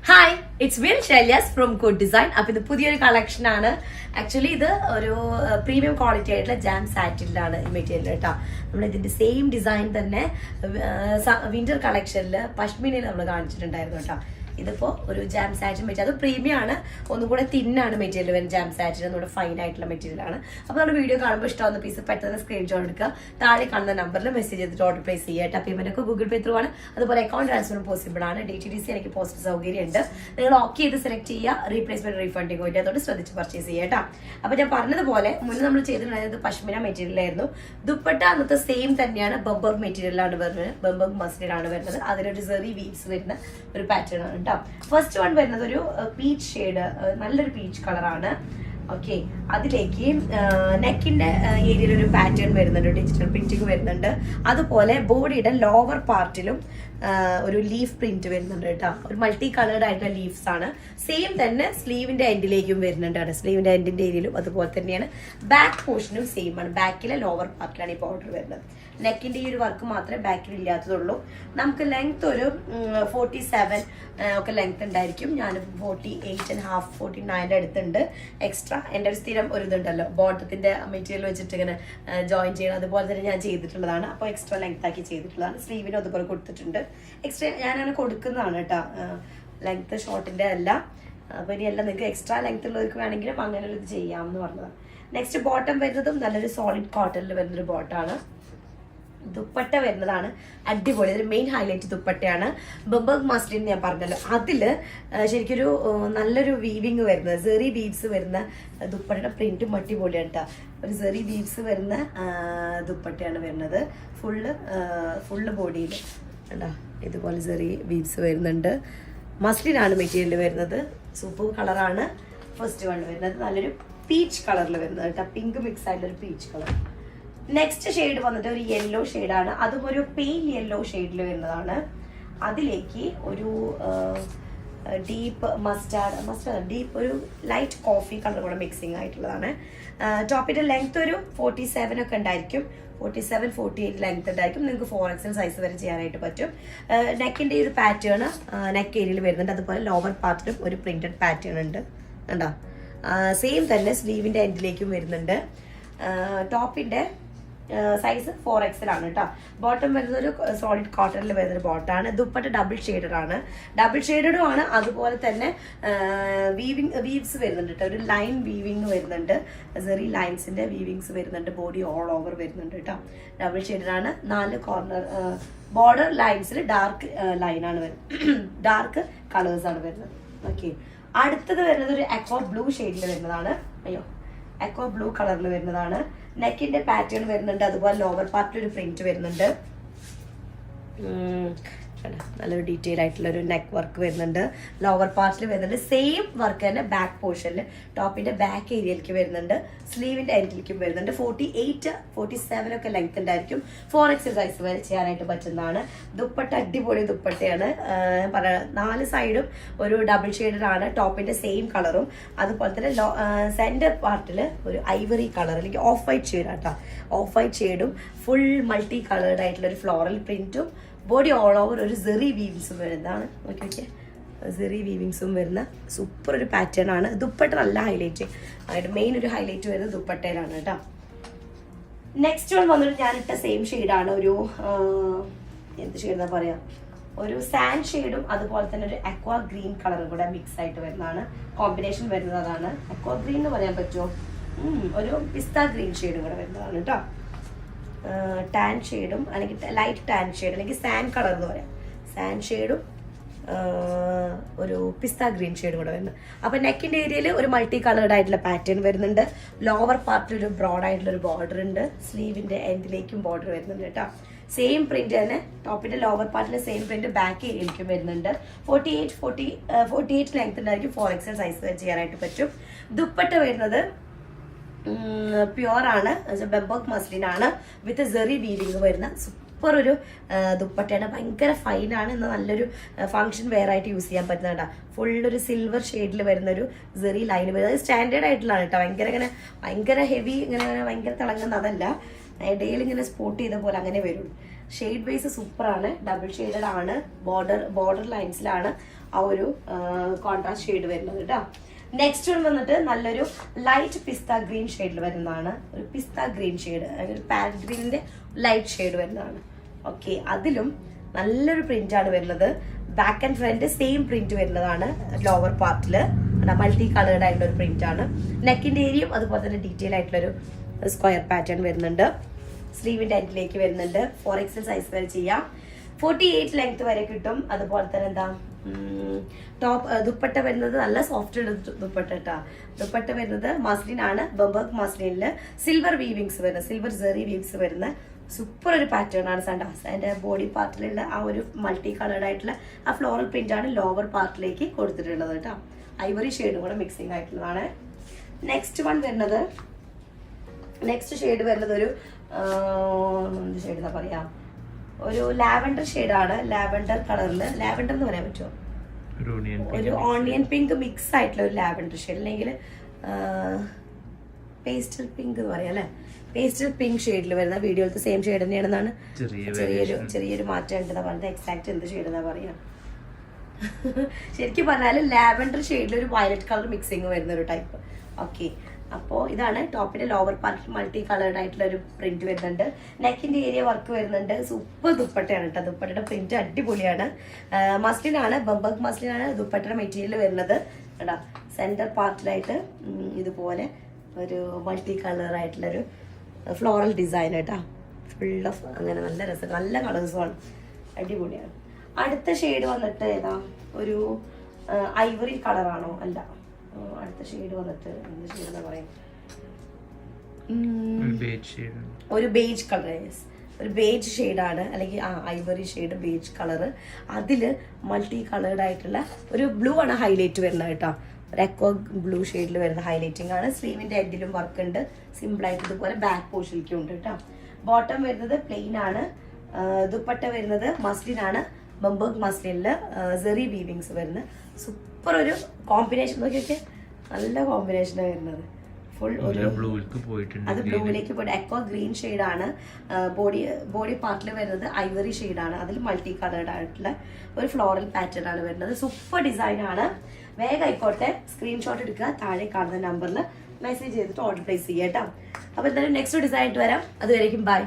Hi it's വിൽ ഷെല്യാസ് from Good Design. അപ്പൊ ഇത് പുതിയൊരു കളക്ഷൻ ആണ്. ആക്ച്വലി ഇത് ഒരു പ്രീമിയം ക്വാളിറ്റി ആയിട്ടുള്ള ജാം സാറ്റിലാണ് ഈ മെറ്റീരിയൽ കേട്ടോ. നമ്മൾ ഇതിന്റെ സെയിം ഡിസൈൻ തന്നെ വിന്റർ കളക്ഷനിൽ പഷ്മിനയിൽ നമ്മൾ കാണിച്ചിട്ടുണ്ടായിരുന്നു കേട്ടോ. ഇതിപ്പോ ഒരു ജാം സാറ്റിൻ മെറ്റീരിയൽ, അത് പ്രീമിയം ആണ്, ഒന്നും കൂടെ തിന്നാണ് മെറ്റീരിയൽ വരുന്നത്. ജാം സാറ്റിൻ നമ്മുടെ ഫൈൻ ആയിട്ടുള്ള മെറ്റീരിയൽ ആണ്. അപ്പോൾ നമ്മുടെ വീഡിയോ കാണുമ്പോൾ ഇഷ്ടമാവുന്ന പീസ് പെട്ടെന്ന് സ്ക്രീൻഷോട്ട് എടുക്കുക, താഴെ കാണുന്ന നമ്പറിൽ മെസ്സേജ് ചെയ്തിട്ട് ഓർഡർ പ്ലേസ് ചെയ്യുക. പേയ്മെന്റ് ഒക്കെ ഗൂഗിൾ പേ ത്രൂ ആണ്, അതുപോലെ അക്കൗണ്ട് ട്രാൻസ്ഫറും പോസിബിൾ ആണ്. DTDC എനിക്ക് പോസ്റ്റ് സൗകര്യം ഉണ്ട്. നിങ്ങൾ ഓക്കെ ചെയ്ത് സെലക്ട് ചെയ്യുക, റീപ്ലേസ്മെന്റ് റീഫണ്ടിങ് ഇല്ല, അതുകൊണ്ട് ശ്രദ്ധിച്ച് പർച്ചേസ് ചെയ്യുക കേട്ടോ. അപ്പൊ ഞാൻ പറഞ്ഞതുപോലെ മുന്നേ നമ്മൾ ചെയ്തിട്ടുണ്ടായത് പഷ്മിന മെറ്റീരിയൽ ആയിരുന്നു. ദുപ്പട്ട അന്നത്തെ സെയിം തന്നെയാണ്, ബംബർഗ് മെറ്റീരിയലാണ് വരുന്നത്, ബംബർഗ് മസ്ലിനാണ് വരുന്നത്. അതിലൊരു സെറി വീവ്സ് വരുന്ന ഒരു പാറ്റേൺ ആണ്. ഫസ്റ്റ് വൺ വരുന്നത് ഒരു പീച്ച് ഷെയ്ഡ്, നല്ലൊരു പീച്ച് കളറാണ്. ഓക്കെ, അതിലേക്ക് നെക്കിന്റെ ഏരിയയിൽ ഒരു പാറ്റേൺ വരുന്നുണ്ട്, ഡിജിറ്റൽ പ്രിന്റിങ് വരുന്നുണ്ട്. അതുപോലെ ബോഡിയുടെ ലോവർ പാർട്ടിലും ഒരു ലീഫ് പ്രിന്റ് വരുന്നുണ്ട് കേട്ടോ. ഒരു മൾട്ടി കളേർഡ് ആയിട്ടുള്ള ലീവ്സ് ആണ്. സെയിം തന്നെ സ്ലീവിന്റെ എൻഡിലേക്കും വരുന്നുണ്ട്. സ്ലീവിന്റെ എൻഡിന്റെ ഏരിയയിലും അതുപോലെ തന്നെയാണ്. ബാക്ക് പോർഷനും സെയിം ആണ്. ബാക്കിലെ ലോവർ പാർട്ടിലാണ് ഈ ബോർഡർ വരുന്നത്. നെക്കിന്റെ ഈ ഒരു വർക്ക് മാത്രമേ ബാക്കിൽ ഇല്ലാത്തതുള്ളൂ. നമുക്ക് ലെങ്ത് ഒരു 47 ഒക്കെ ലെങ്ത് ഉണ്ടായിരിക്കും. ഞാൻ 48.5 49 അടുത്തുണ്ട്. എക്സ്ട്രാ എൻ്റെ ഒരു സ്ഥിരം ഒരു ഇതുണ്ടല്ലോ, ബോട്ടത്തിന്റെ മെറ്റീരിയൽ വെച്ചിട്ട് ഇങ്ങനെ ജോയിൻ ചെയ്യണം, അതുപോലെ തന്നെ ഞാൻ ചെയ്തിട്ടുള്ളതാണ്. അപ്പോൾ എക്സ്ട്രാ ലെങ്ത് ആക്കി ചെയ്തിട്ടുള്ളതാണ്. സ്ലീവിനും അതുപോലെ കൊടുത്തിട്ടുണ്ട്. എക്സ്ട്രാ ഞാനാണ് കൊടുക്കുന്നതാണ് കേട്ടോ, ലെങ്ത് ഷോർട്ടിന്റെ അല്ല. അപ്പൊ ഇനിയെല്ലാം നിങ്ങൾക്ക് എക്സ്ട്രാ ലെങ്ത് ഉള്ളവർക്ക് വേണമെങ്കിലും അങ്ങനെ ഇത് ചെയ്യാമെന്ന് പറഞ്ഞതാണ്. നെക്സ്റ്റ് ബോട്ടം വരുന്നതും നല്ലൊരു സോളിഡ് കോട്ടണിൽ വരുന്നൊരു ബോട്ടാണ്. ദുപ്പട്ട വരുന്നതാണ് അടിപൊളി. ഇതിൽ മെയിൻ ഹൈലൈറ്റ് ദുപ്പട്ടയാണ്. ബംബർഗ് മസ്ലിൻ ഞാൻ പറഞ്ഞല്ലോ, അതില് ശരിക്കൊരു നല്ലൊരു വീവിങ് വരുന്നത്, സെറി വീവ്സ് വരുന്ന ദുപ്പട്ടയുടെ പ്രിന്റും അടിപൊളിയാണ് കേട്ടോ. ഒരു സെറി വീവ്സ് വരുന്ന ദുപ്പട്ടയാണ് വരുന്നത്. ഫുള്ള് ബോഡിയിൽ കേട്ടോ ഇതുപോലെ സെറി വീവ്സ് വരുന്നുണ്ട്. മസ്ലിനാണ് മെറ്റീരിയൽ വരുന്നത്. സൂപ്പർ കളറാണ് ഫസ്റ്റ് വൺ വരുന്നത്. നല്ലൊരു പീച്ച് കളറിൽ വരുന്നത് കേട്ടോ, പിങ്ക് മിക്സ് ആയിട്ടുള്ളൊരു പീച്ച് കളർ. നെക്സ്റ്റ് ഷെയ്ഡ് വന്നിട്ട് ഒരു യെല്ലോ ഷെയ്ഡാണ്. അതും ഒരു പെയിൽ യെല്ലോ ഷെയ്ഡിൽ വരുന്നതാണ്. അതിലേക്ക് ഒരു ഡീപ്പ് മസ്റ്റാർഡ് ഡീപ്പ് ഒരു ലൈറ്റ് കോഫി കളർ കൂടെ മിക്സിങ് ആയിട്ടുള്ളതാണ്. ടോപ്പിന്റെ ലെങ്ത് ഒരു 47 ഒക്കെ ഉണ്ടായിരിക്കും. 47-48 ലെങ്ത് ഉണ്ടായിരിക്കും. നിങ്ങൾക്ക് 4XL സൈസ് വരെ ചെയ്യാനായിട്ട് പറ്റും. നെക്കിന്റെ ഒരു പാറ്റേൺ നെക്ക് ഏരിയയിൽ വരുന്നുണ്ട്. അതുപോലെ ലോവർ പാർട്ടിലും ഒരു പ്രിന്റഡ് പാറ്റേൺ ഉണ്ട് കണ്ടോ. സെയിം തന്നെ സ്ലീവിന്റെ എൻഡിലേക്കും വരുന്നുണ്ട്. ടോപ്പിന്റെ സൈസ് 4XL ആണ് കേട്ടോ. ബോട്ടം വരുന്നത് ഒരു സോളിഡ് കോട്ടണിൽ വരുന്നൊരു ബോട്ടാണ്. ദുപ്പട്ട ഡബിൾ ഷെയ്ഡഡ് ആണ്, ഡബിൾ ഷെയ്ഡഡും ആണ്. അതുപോലെ തന്നെ വീവ്സ് വരുന്നുണ്ട് കേട്ടോ. ഒരു ലൈൻ വീവിങ് വരുന്നുണ്ട്, സെറി ലൈൻസിന്റെ വീവിങ്സ് വരുന്നുണ്ട്. ബോഡി ഓൾ ഓവർ വരുന്നുണ്ട് കേട്ടോ. ഡബിൾ ഷെയ്ഡഡ് ആണ്. 4 കോർണർ ബോർഡർ ലൈൻസിൽ ഡാർക്ക് ലൈനാണ് വരുന്നത്, ഡാർക്ക് കളേഴ്സ് ആണ് വരുന്നത്. ഓക്കെ, അടുത്തത് വരുന്നത് ഒരു അക്വാ ബ്ലൂ ഷെയ്ഡിൽ വരുന്നതാണ്. അക്വാ ബ്ലൂ കളറിൽ വരുന്നതാണ്. നെക്കിന്റെ പാറ്റേൺ വരുന്നുണ്ട്. അതുപോലെ ലോവർ പാർട്ടിൽ ഒരു പ്രിന്റ് വരുന്നുണ്ട്. നല്ലൊരു ഡീറ്റെയിൽ ആയിട്ടുള്ള ഒരു നെക്ക് വർക്ക് വരുന്നുണ്ട്. ലോവർ പാർട്ടിൽ വരുന്നുണ്ട്. സെയിം വർക്ക് തന്നെ ബാക്ക് പോർഷനിൽ ടോപ്പിന്റെ ബാക്ക് ഏരിയയിലേക്ക് വരുന്നുണ്ട്. സ്ലീവിന്റെ എൻഡിലേക്കും വരുന്നുണ്ട്. 48-47 ഒക്കെ ലെങ്ത് ഉണ്ടായിരിക്കും. 4XL സൈസ് വരെ ചെയ്യാനായിട്ട് പറ്റുന്നതാണ്. ദുപ്പട്ട അടിപൊളി ദുപ്പട്ടയാണ്. പറയാം 4 സൈഡും ഒരു ഡബിൾ ഷെയ്ഡഡ് ആണ്. ടോപ്പിന്റെ സെയിം കളറും അതുപോലെ തന്നെ സെന്റർ പാർട്ടിൽ ഒരു ഐവറി കളർ അല്ലെങ്കിൽ ഓഫ് വൈറ്റ് ഷെയ്ഡ് ആട്ടോ. ഓഫ് വൈറ്റ് ഷെയ്ഡും ഫുൾ മൾട്ടി കളേർഡ് ആയിട്ടുള്ള ഒരു ഫ്ലോറൽ പ്രിന്റും ബോഡി ഓൾ ഓവർ ഒരു സെറി വീവിങ്സും വരുന്നതാണ്. ഓക്കെ, സെറി വീവിങ്സും വരുന്ന സൂപ്പർ ഒരു പാറ്റേൺ ആണ്. ദുപ്പട്ട നല്ല ഹൈലൈറ്റ്, അതായത് മെയിൻ ഒരു ഹൈലൈറ്റ് വരുന്നത് ദുപ്പട്ടയിലാണ് കേട്ടോ. നെക്സ്റ്റ് വൺ വന്നിട്ട് ഞാനിട്ട സെയിം ഷെയ്ഡാണ്. ഒരു എന്ത് ഷെയ്ഡെന്നാ പറയാ, ഒരു സാൻഡ് ഷെയ്ഡും അതുപോലെ തന്നെ ഒരു അക്വാ ഗ്രീൻ കളറും കൂടെ മിക്സ് ആയിട്ട് വരുന്നതാണ്. കോമ്പിനേഷൻ വരുന്നത് അതാണ്. അക്വാ ഗ്രീൻ എന്ന് പറയാൻ പറ്റുമോ, ഒരു പിസ്ത ഗ്രീൻ ഷെയ്ഡും കൂടെ വരുന്നതാണ് കേട്ടോ. ടാൻ ഷെയ്ഡും അല്ലെങ്കിൽ ലൈറ്റ് ടാൻ ഷെയ്ഡ് അല്ലെങ്കിൽ സാൻഡ് കളർ എന്ന് പറയാം. സാൻഡ് ഷെയ്ഡും ഒരു പിസ്ത ഗ്രീൻ ഷെയ്ഡും കൂടെ വരുന്നത്. അപ്പൊ നെക്കിന്റെ ഏരിയയിൽ ഒരു മൾട്ടി കളേർഡ് ആയിട്ടുള്ള പാറ്റേൺ വരുന്നുണ്ട്. ലോവർ പാർട്ടിൽ ഒരു ബ്രോഡ് ആയിട്ടുള്ള ഒരു ബോർഡർ ഉണ്ട്. സ്ലീവിന്റെ എൻഡിലേക്കും ബോർഡർ വരുന്നുണ്ട് കേട്ടോ. സെയിം പ്രിന്റ് തന്നെ. ടോപ്പിന്റെ ലോവർ പാർട്ടിലെ സെയിം പ്രിന്റ് ബാക്ക് ഏരിയയിലേക്കും വരുന്നുണ്ട്. 48 ലെങ്ത് ഉണ്ടായിരിക്കും. 4XL സൈസ് വരെ ചെയ്യാനായിട്ട് പറ്റും. ദുപ്പട്ട വരുന്നത് പ്യുവർ ആണ്, ബംബർഗ് മസ്ലിൻ ആണ് വിത്ത് സെറി വീവിങ് വരുന്ന സൂപ്പർ ഒരു ദുപ്പട്ടയാണ്. ഭയങ്കര ഫൈനാണ്. ഇന്ന് നല്ലൊരു ഫംഗ്ഷൻ വെയർ ആയിട്ട് യൂസ് ചെയ്യാൻ പറ്റുന്നതാ. ഫുള്ളൊരു സിൽവർ ഷെയ്ഡിൽ വരുന്ന ഒരു സെറി ലൈൻ വരുന്നത് സ്റ്റാൻഡേർഡ് ആയിട്ടുള്ളതാണ് കേട്ടോ. ഭയങ്കര ഹെവി ഇങ്ങനെ ഭയങ്കര തിളങ്ങുന്ന അതല്ല, ഇടയിൽ ഇങ്ങനെ സ്പോട്ട് ചെയ്ത പോലെ അങ്ങനെ വരും. ഷെയ്ഡ് ബേസ് സൂപ്പറാണ്, ഡബിൾ ഷെയ്ഡഡ് ആണ്, ബോർഡർ ലൈൻസിലാണ് ആ ഒരു കോൺട്രാസ്റ്റ് ഷെയ്ഡ് വരുന്നത് കേട്ടോ. നെക്സ്റ്റ് വൺ വന്നിട്ട് നല്ലൊരു ലൈറ്റ് പിസ്ത ഗ്രീൻ ഷെയ്ഡിൽ വരുന്നതാണ്. ഒരു പിസ്ത ഗ്രീൻ ഷെയ്ഡ്, ഒരു പാരറ്റ് ഗ്രീനിന്റെ ലൈറ്റ് ഷെയ്ഡ് വരുന്നതാണ്. ഓക്കെ, അതിലും നല്ലൊരു പ്രിന്റ് ആണ് വരുന്നത്. Back and front same print വരുന്നതാണ്. ലോവർ പാർട്ടിൽ മൾട്ടി കളേർഡ് ആയിട്ടുള്ള ഒരു പ്രിന്റ് ആണ്. നെക്കിന്റെ ഏരിയയും അതുപോലെ തന്നെ ഡീറ്റെയിൽ ആയിട്ടുള്ളൊരു സ്ക്വയർ പാറ്റേൺ വരുന്നുണ്ട്. സ്ലീവിന്റെ എൻഡിലേക്ക് വരുന്നുണ്ട്. 4XL സൈസ് വരെ ചെയ്യാം. 48 ലെങ്ത് വരെ കിട്ടും. അതുപോലെ തന്നെ എന്താ ടോപ്പ് ദുപ്പട്ട വരുന്നത് നല്ല സോഫ്റ്റ് ദുപ്പട്ട കേട്ടോ. ദുപ്പട്ട വരുന്നത് മസ്ലിൻ ആണ്, ബംബർഗ് മസ്ലിനില് സിൽവർ വീവിങ്സ് വരുന്ന, സിൽവർ സെറി വീവിങ്സ് വരുന്ന സൂപ്പർ ഒരു പാറ്റേൺ ആണ് സണ്ടാസ്. അതിന്റെ ബോഡി പാർട്ടിലുള്ള ആ ഒരു മൾട്ടി കളേർഡ് ആയിട്ടുള്ള ആ ഫ്ലോറൽ പ്രിന്റ് ആണ് ലോവർ പാർട്ടിലേക്ക് കൊടുത്തിട്ടുള്ളത് കേട്ടോ. ഐവറി ഷെയ്ഡും കൂടെ മിക്സിംഗ് ആയിട്ടുള്ളതാണ്. നെക്സ്റ്റ് ഷെയ്ഡ് വരുന്നത് ഒരു എന്ത് ഷെയ്ഡ് എന്താ പറയാ, ഒരു ലാവൻഡർ ഷെയ്ഡാണ്. ലാവൻഡർ കളറിൽ, ലാവൻഡർ എന്ന് പറയാൻ പറ്റുമോ, ഒരു ഓണിയൻ പിങ്ക് മിക്സ് ആയിട്ടുള്ള ഒരു ലാവൻഡർ ഷെയ്ഡ്, അല്ലെങ്കിൽ പേസ്റ്റൽ പിങ്ക് എന്ന് പറയാം അല്ലെ. പേസ്റ്റൽ പിങ്ക് ഷെയ്ഡിൽ വരുന്ന വീഡിയോയിലത്തെ സെയിം ഷെയ്ഡ് തന്നെയാണെന്നാണ്, ചെറിയൊരു മാറ്റം ഉണ്ടെന്നാ പറഞ്ഞത്. എക്സാക്ട് എന്ത് ഷെയ്ഡ് എന്നാ പറയാ, ശരിക്കും പറഞ്ഞാൽ ലാവൻഡർ ഷെയ്ഡിൽ ഒരു വയലറ്റ് കളർ മിക്സിങ് വരുന്ന ഒരു ടൈപ്പ്. ഓക്കെ, അപ്പോൾ ഇതാണ് ടോപ്പിന്റെ ലോവർ പാർട്ടിൽ മൾട്ടി കളേർഡ് ആയിട്ടുള്ള ഒരു പ്രിന്റ് വരുന്നുണ്ട്. നെക്കിന്റെ ഏരിയ വർക്ക് വരുന്നുണ്ട്. സൂപ്പർ ദുപ്പട്ടയാണ് കേട്ടോ. ദുപ്പട്ടയുടെ പ്രിന്റ് അടിപൊളിയാണ്. മസ്ലിനാണ്, ബംബർഗ് മസ്ലിനാണ് ദുപ്പട്ടയുടെ മെറ്റീരിയൽ വരുന്നത് കേട്ടോ. സെന്റർ പാർട്ടിലായിട്ട് ഇതുപോലെ ഒരു മൾട്ടി കളർ ആയിട്ടുള്ളൊരു ഫ്ലോറൽ ഡിസൈൻ കേട്ടോ. ഫുൾ ഓഫ് അങ്ങനെ നല്ല രസം, നല്ല കളേഴ്സുമാണ്, അടിപൊളിയാണ്. അടുത്ത ഷെയ്ഡ് വന്നിട്ട് ഏതാ, ഒരു ഐവറി കളറാണോ, അല്ല, അടുത്ത ഷെയ്ഡ് വന്നിട്ട് എന്ത് ഷെയ്ഡ് എന്താ പറയാ, ഒരു ബേജ് കളർ, ഒരു ബേജ് ഷെയ്ഡാണ്, അല്ലെങ്കിൽ ഐവറി ഷെയ്ഡ് ബേജ് കളറ്. അതില് മൾട്ടി കളേർഡ് ആയിട്ടുള്ള ഒരു ബ്ലൂ ആണ് ഹൈലൈറ്റ് വരുന്നത് കേട്ടോ. ഒരു എക്കോ ബ്ലൂ ഷെയ്ഡിൽ വരുന്ന ഹൈലൈറ്റിംഗ് ആണ്. സ്ലീവിന്റെ എൻഡിലും വർക്ക് ഉണ്ട്. സിമ്പിൾ ആയിട്ട് ഇതുപോലെ ബാക്ക് പോർഷനിലേക്കും ഉണ്ട് കേട്ടോ. ബോട്ടം വരുന്നത് പ്ലെയിൻ ആണ്. ദുപ്പട്ട വരുന്നത് മസ്ലിൻ ആണ്, ബംബർഗ് മസ്ലിനില് സെറി വീവിങ്സ് വരുന്ന സൂപ്പർ ഒരു കോമ്പിനേഷൻ. നോക്കിയൊക്കെ നല്ല കോമ്പിനേഷനാണ് വരുന്നത്. ഫുൾ ഒരു അത് ബ്ലൂവിലേക്ക് പോയിട്ട് എക്കോ ഗ്രീൻ ഷെയ്ഡാണ്. ബോഡി പാർട്ടിൽ വരുന്നത് ഐവറി ഷെയ്ഡാണ്. അതിൽ മൾട്ടി കളേർഡ് ആയിട്ടുള്ള ഒരു ഫ്ലോറൽ പാറ്റേൺ ആണ് വരുന്നത്. സൂപ്പർ ഡിസൈൻ ആണ്. വേഗം ആയിക്കോട്ടെ, സ്ക്രീൻഷോട്ട് എടുക്കുക, താഴെ കാണുന്ന നമ്പറിൽ മെസ്സേജ് ചെയ്തിട്ട് ഓർഡർ പ്ലേസ് ചെയ്യാം കേട്ടോ. അപ്പോൾ എന്തായാലും നെക്സ്റ്റ് ഡിസൈൻ ആയിട്ട് വരാം. അതുവരേക്കും ബൈ.